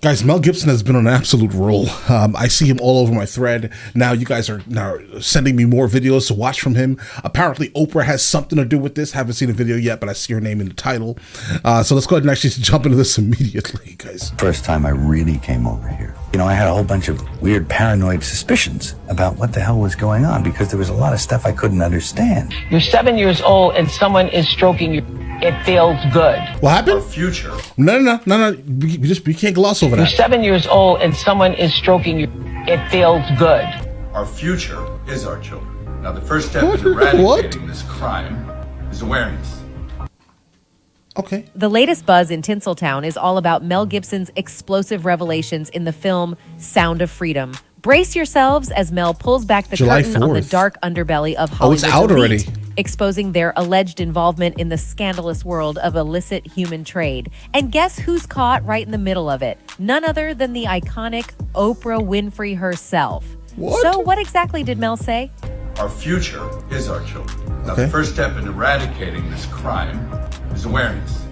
Guys, Mel Gibson has been on an absolute roll. I see him all over my thread. Now you guys are now sending me more videos to watch from him. Apparently Oprah has something to do with this. Haven't seen a video yet, but I see her name in the title. So let's go ahead and actually jump into this immediately, guys. First time I really came over here. You know, I had a whole bunch of weird paranoid suspicions about what the hell was going on because there was a lot of stuff I couldn't understand. You're 7 years old and someone is stroking you. It feels good. What happened? Our future. No. We can't gloss over that. You're 7 years old and someone is stroking you. It feels good. Our future is our children. Now, the first step in eradicating this crime is awareness. Okay. The latest buzz in Tinseltown is all about Mel Gibson's explosive revelations in the film Sound of Freedom. Brace yourselves as Mel pulls back the July curtain 4th. on the dark underbelly of Oh, it's Hollywood's out elite, already. exposing their alleged involvement in the scandalous world of illicit human trade. And guess who's caught right in the middle of it? None other than the iconic Oprah Winfrey herself. What? So what exactly did Mel say? Our future is our children. Now, Okay. the first step in eradicating this crime is awareness.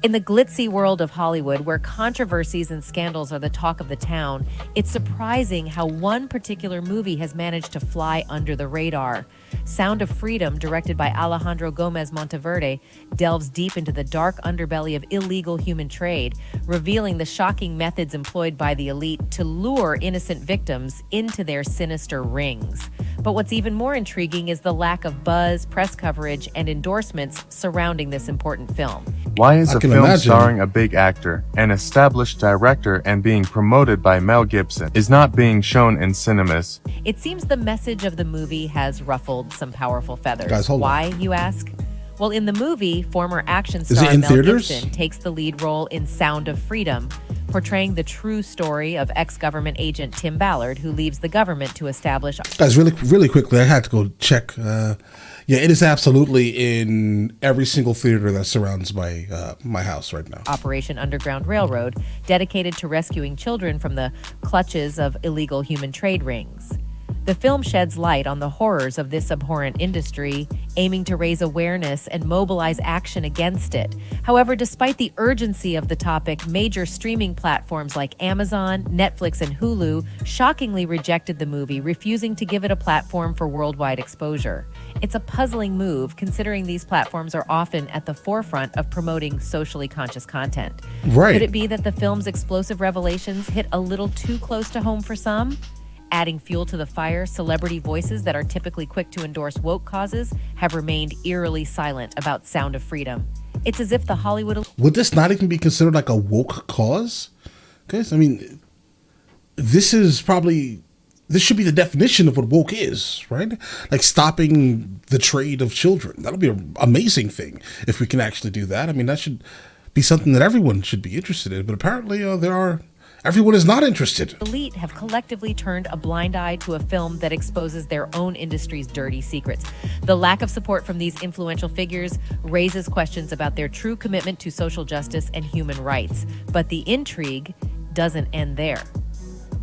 In the glitzy world of Hollywood, where controversies and scandals are the talk of the town, it's surprising how one particular movie has managed to fly under the radar. Sound of Freedom, directed by Alejandro Gomez Monteverde, delves deep into the dark underbelly of illegal human trade, revealing the shocking methods employed by the elite to lure innocent victims into their sinister rings. But what's even more intriguing is the lack of buzz, press coverage, and endorsements surrounding this important film. Why is I a can film imagine. starring a big actor, an established director, and being promoted by Mel Gibson is not being shown in cinemas? It seems the message of the movie has ruffled some powerful feathers. Guys, hold on. Why, you ask? Well, in the movie, former action it star in Mel theaters? Gibson takes the lead role in Sound of Freedom, portraying the true story of ex-government agent Tim Ballard, who leaves the government to establish Guys, really quickly, I had to go check. Yeah, it is absolutely in every single theater that surrounds my house right now. Operation Underground Railroad, dedicated to rescuing children from the clutches of illegal human trade rings. The film sheds light on the horrors of this abhorrent industry, aiming to raise awareness and mobilize action against it. However, despite the urgency of the topic, major streaming platforms like Amazon, Netflix, and Hulu shockingly rejected the movie, refusing to give it a platform for worldwide exposure. It's a puzzling move, considering these platforms are often at the forefront of promoting socially conscious content. Right. Could it be that the film's explosive revelations hit a little too close to home for some? Adding fuel to the fire, celebrity voices that are typically quick to endorse woke causes have remained eerily silent about Sound of Freedom. It's as if the Hollywood... Would this not even be considered like a woke cause? Guys, I mean, this should be the definition of what woke is, right? Like stopping the trade of children. That'll be an amazing thing if we can actually do that. I mean, that should be something that everyone should be interested in. But apparently everyone is not interested. elite have collectively turned a blind eye to a film that exposes their own industry's dirty secrets. The lack of support from these influential figures raises questions about their true commitment to social justice and human rights. But the intrigue doesn't end there.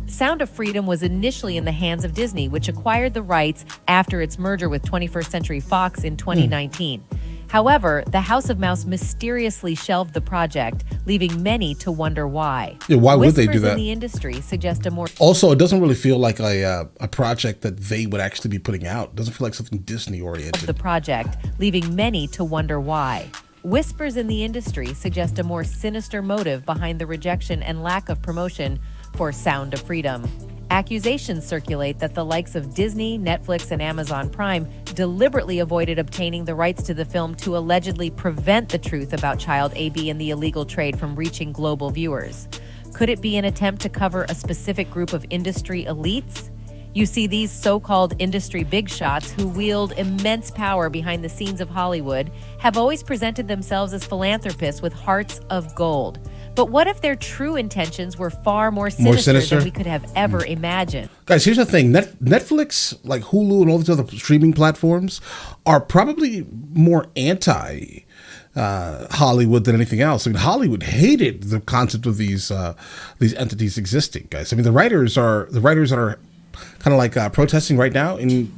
Sound of Freedom was initially in the hands of Disney, which acquired the rights after its merger with 21st Century Fox in 2019. However, the House of Mouse mysteriously shelved the project, leaving many to wonder why. Yeah, why would they do Whispers that? in the industry suggest a more... Also, it doesn't really feel like a project that they would actually be putting out. It doesn't feel like something Disney oriented. the project, leaving many to wonder why. Whispers in the industry suggest a more sinister motive behind the rejection and lack of promotion for Sound of Freedom. Accusations circulate that the likes of Disney, Netflix, and Amazon Prime deliberately avoided obtaining the rights to the film to allegedly prevent the truth about child AB and the illegal trade from reaching global viewers. Could it be an attempt to cover a specific group of industry elites? You see, these so-called industry big shots who wield immense power behind the scenes of Hollywood have always presented themselves as philanthropists with hearts of gold. But what if their true intentions were far more sinister than we could have ever imagined? Guys, here's the thing. Netflix, like Hulu and all these other streaming platforms, are probably more anti Hollywood than anything else. I mean, Hollywood hated the concept of these entities existing, guys. I mean, the writers that are kind of like protesting right now in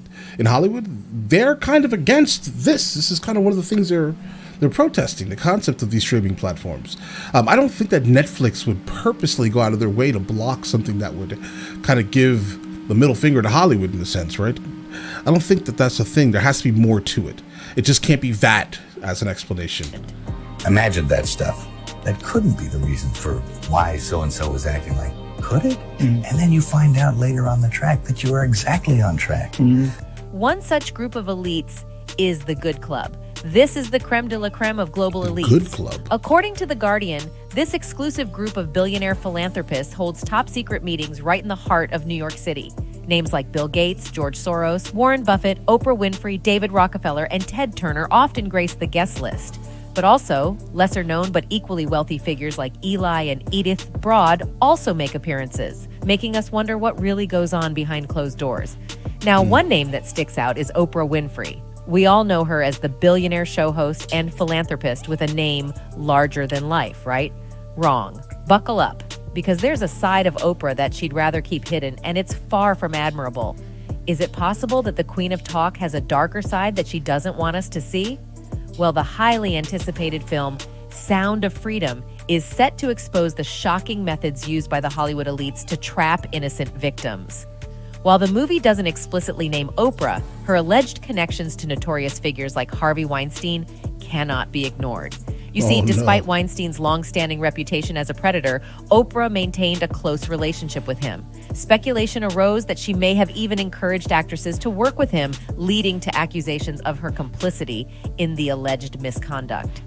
Hollywood. They're kind of against this. This is kind of one of the things they're They're protesting the concept of these streaming platforms. I don't think that Netflix would purposely go out of their way to block something that would kind of give the middle finger to Hollywood in a sense, right? I don't think that that's a thing. There has to be more to it. It just can't be that as an explanation. Imagine that stuff. That couldn't be the reason for why so-and-so was acting like, could it? And then you find out later on the track that you are exactly on track. One such group of elites is the Good Club. This is the creme de la creme of global elites. Good Club. According to The Guardian, this exclusive group of billionaire philanthropists holds top-secret meetings right in the heart of New York City. Names like Bill Gates, George Soros, Warren Buffett, Oprah Winfrey, David Rockefeller, and Ted Turner often grace the guest list. But also, lesser-known but equally wealthy figures like Eli and Edith Broad also make appearances, making us wonder what really goes on behind closed doors. Now, one name that sticks out is Oprah Winfrey. We all know her as the billionaire show host and philanthropist with a name larger than life, right? Wrong. Buckle up, because there's a side of Oprah that she'd rather keep hidden, and it's far from admirable. Is it possible that the Queen of Talk has a darker side that she doesn't want us to see? Well, the highly anticipated film Sound of Freedom is set to expose the shocking methods used by the Hollywood elites to trap innocent victims. While the movie doesn't explicitly name Oprah, her alleged connections to notorious figures like Harvey Weinstein cannot be ignored. You see, despite Weinstein's long-standing reputation as a predator, Oprah maintained a close relationship with him. Speculation arose that she may have even encouraged actresses to work with him, leading to accusations of her complicity in the alleged misconduct.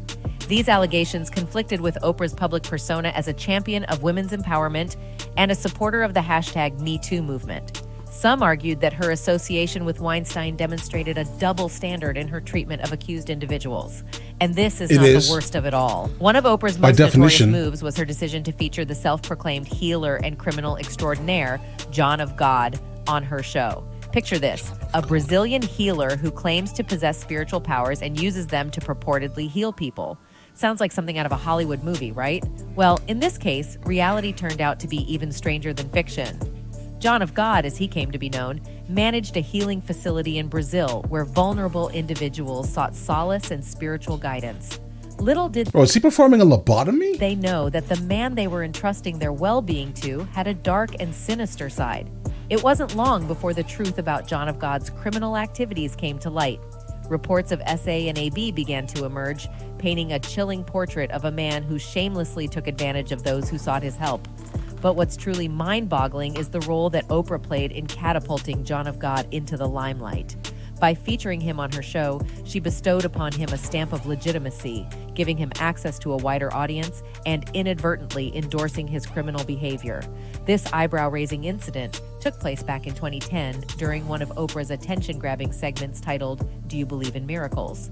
These allegations conflicted with Oprah's public persona as a champion of women's empowerment and a supporter of the hashtag #MeToo movement. Some argued that her association with Weinstein demonstrated a double standard in her treatment of accused individuals. And this is not the worst of it all. One of Oprah's most notorious moves was her decision to feature the self-proclaimed healer and criminal extraordinaire, John of God, on her show. Picture this, a Brazilian healer who claims to possess spiritual powers and uses them to purportedly heal people. Sounds like something out of a Hollywood movie, right? Well, in this case, reality turned out to be even stranger than fiction. John of God, as he came to be known, managed a healing facility in Brazil where vulnerable individuals sought solace and spiritual guidance. Little did is he performing a lobotomy? they know that the man they were entrusting their well-being to had a dark and sinister side. It wasn't long before the truth about John of God's criminal activities came to light. Reports of SA and AB began to emerge, painting a chilling portrait of a man who shamelessly took advantage of those who sought his help. But what's truly mind-boggling is the role that Oprah played in catapulting John of God into the limelight. By featuring him on her show, she bestowed upon him a stamp of legitimacy, giving him access to a wider audience and inadvertently endorsing his criminal behavior. This eyebrow-raising incident took place back in 2010 during one of Oprah's attention-grabbing segments titled, "Do You Believe in Miracles?"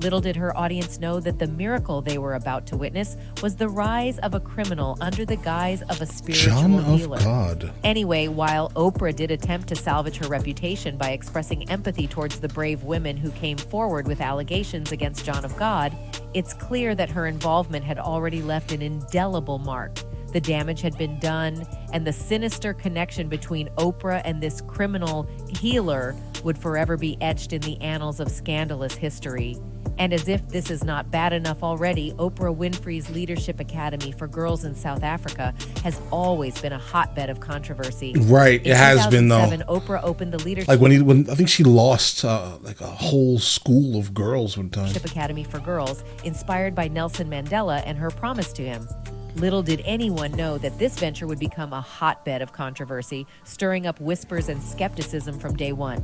Little did her audience know that the miracle they were about to witness was the rise of a criminal under the guise of a spiritual healer. God. Anyway, while Oprah did attempt to salvage her reputation by expressing empathy towards the brave women who came forward with allegations against John of God, it's clear that her involvement had already left an indelible mark. The damage had been done, and the sinister connection between Oprah and this criminal healer would forever be etched in the annals of scandalous history. And as if this is not bad enough already, Oprah Winfrey's Leadership Academy for Girls in South Africa has always been a hotbed of controversy. Right, it has been though. In 2007, Oprah opened the Leadership when I think she lost like a whole school of girls one time. Academy for Girls, inspired by Nelson Mandela and her promise to him. Little did anyone know that this venture would become a hotbed of controversy, stirring up whispers and skepticism from day one.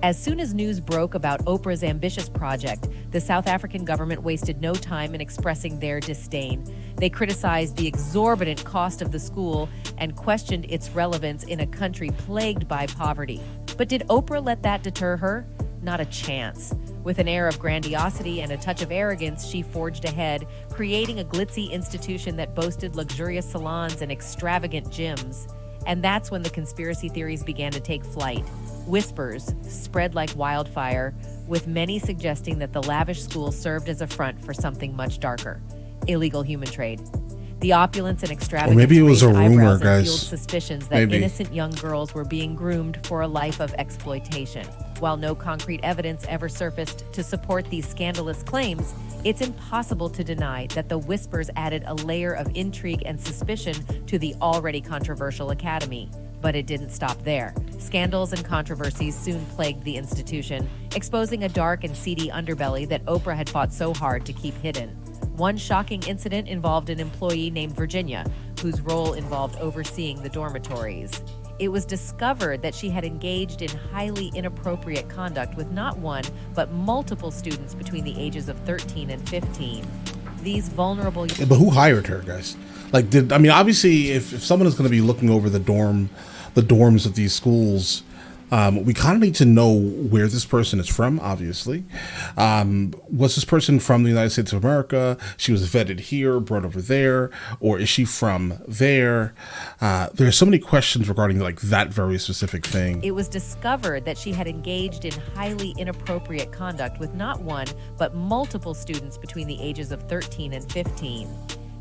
As soon as news broke about Oprah's ambitious project, the South African government wasted no time in expressing their disdain. They criticized the exorbitant cost of the school and questioned its relevance in a country plagued by poverty. But did Oprah let that deter her? Not a chance. With an air of grandiosity and a touch of arrogance, she forged ahead, creating a glitzy institution that boasted luxurious salons and extravagant gyms. And that's when the conspiracy theories began to take flight. Whispers spread like wildfire, with many suggesting that the lavish school served as a front for something much darker: illegal human trade. The opulence and extravagance Or maybe it was a raised rumor, eyebrows and guys. fueled suspicions that Maybe. innocent young girls were being groomed for a life of exploitation. While no concrete evidence ever surfaced to support these scandalous claims, it's impossible to deny that the whispers added a layer of intrigue and suspicion to the already controversial academy. But it didn't stop there. Scandals and controversies soon plagued the institution, exposing a dark and seedy underbelly that Oprah had fought so hard to keep hidden. One shocking incident involved an employee named Virginia, whose role involved overseeing the dormitories. It was discovered that she had engaged in highly inappropriate conduct with not one, but multiple students between the ages of 13 and 15. These vulnerable... Yeah, but who hired her, guys? Like, obviously, if someone is going to be looking over the dorms of these schools, we kind of need to know where this person is from, obviously. Was this person from the United States of America? She was vetted here, brought over there, or is she from there? There are so many questions regarding like that very specific thing. It was discovered that she had engaged in highly inappropriate conduct with not one, but multiple students between the ages of 13 and 15.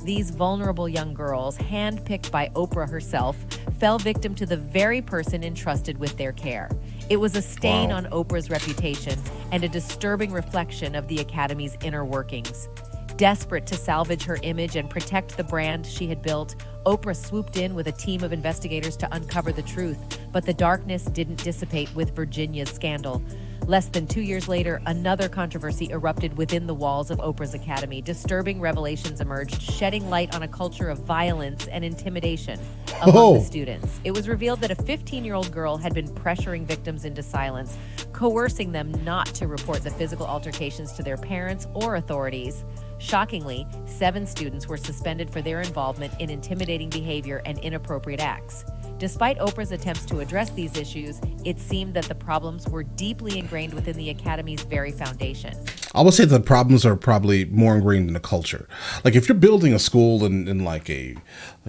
These vulnerable young girls, handpicked by Oprah herself, fell victim to the very person entrusted with their care. It was a stain on Oprah's reputation and a disturbing reflection of the Academy's inner workings. Desperate to salvage her image and protect the brand she had built, Oprah swooped in with a team of investigators to uncover the truth, but the darkness didn't dissipate with Virginia's scandal. Less than 2 years later, another controversy erupted within the walls of Oprah's Academy. Disturbing revelations emerged, shedding light on a culture of violence and intimidation among the students. It was revealed that a 15-year-old girl had been pressuring victims into silence, coercing them not to report the physical altercations to their parents or authorities. Shockingly, 7 students were suspended for their involvement in intimidating behavior and inappropriate acts. Despite Oprah's attempts to address these issues, it seemed that the problems were deeply ingrained within the Academy's very foundation. I would say the problems are probably more ingrained in the culture. Like if you're building a school in like a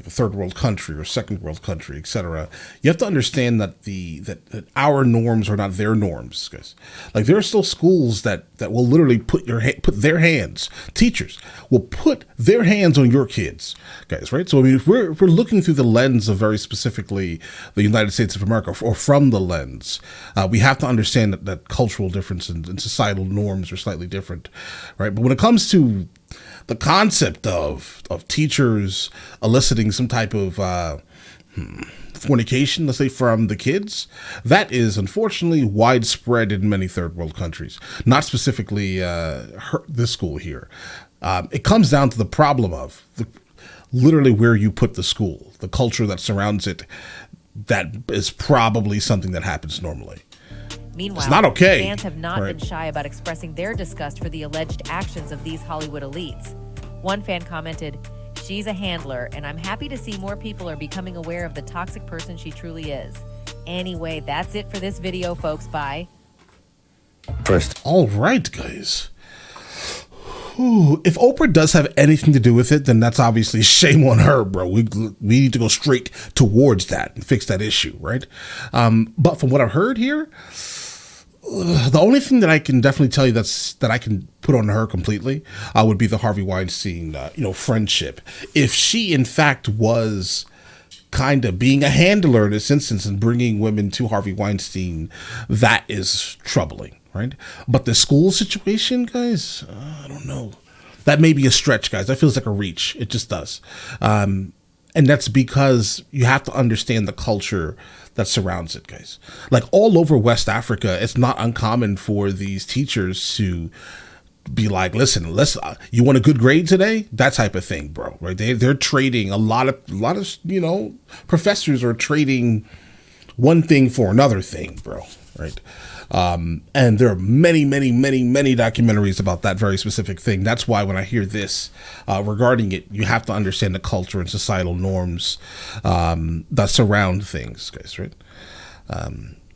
third world country or second world country, etc., you have to understand that that our norms are not their norms. Guys, like there are still schools that will literally put their hands. Teachers will put their hands on your kids, guys. Right. So I mean, if we're looking through the lens of very specifically the United States of America, or from the lens, we have to understand that cultural difference and societal norms are slightly different, right? But when it comes to the concept of teachers eliciting some type of fornication, let's say, from the kids, that is unfortunately widespread in many third world countries, not specifically this school here. It comes down to the problem of literally where you put the school, the culture that surrounds it. That is probably something that happens normally. Meanwhile, it's not okay. Fans have not been shy about expressing their disgust for the alleged actions of these Hollywood elites. One fan commented, "She's a handler, and I'm happy to see more people are becoming aware of the toxic person she truly is." Anyway, that's it for this video, folks. Bye. All right, guys. If Oprah does have anything to do with it, then that's obviously shame on her, bro. We need to go straight towards that and fix that issue, right? But from what I've heard here, the only thing that I can definitely tell you that I can put on her completely would be the Harvey Weinstein, friendship. If she, in fact, was kind of being a handler in this instance and bringing women to Harvey Weinstein, that is troubling. Right, but the school situation, guys, I don't know. That may be a stretch, guys. That feels like a reach. It just does, and that's because you have to understand the culture that surrounds it, guys. Like all over West Africa, it's not uncommon for these teachers to be like, "Listen, you want a good grade today?" That type of thing, bro. Right? They're trading a lot of professors are trading one thing for another thing, bro. Right. And there are many documentaries about that very specific thing. That's why when I hear this regarding it, you have to understand the culture and societal norms that surround things, guys, right?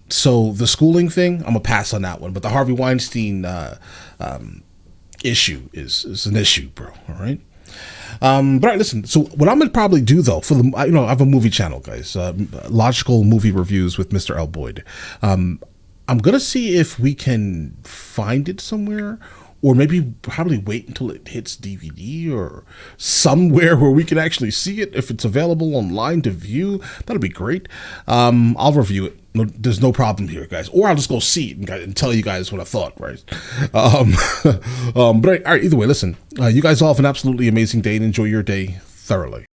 So the schooling thing, I'm gonna pass on that one. But the Harvey Weinstein issue is an issue, bro. All right. But all right, listen. So what I'm gonna probably do though, I have a movie channel, guys, Logical Movie Reviews with Mr. L. Boyd. I'm gonna see if we can find it somewhere or maybe probably wait until it hits DVD or somewhere where we can actually see it. If it's available online to view, that'll be great. I'll review it. No, there's no problem here, guys. Or I'll just go see it and tell you guys what I thought, right? But all right, either way, listen, you guys all have an absolutely amazing day and enjoy your day thoroughly.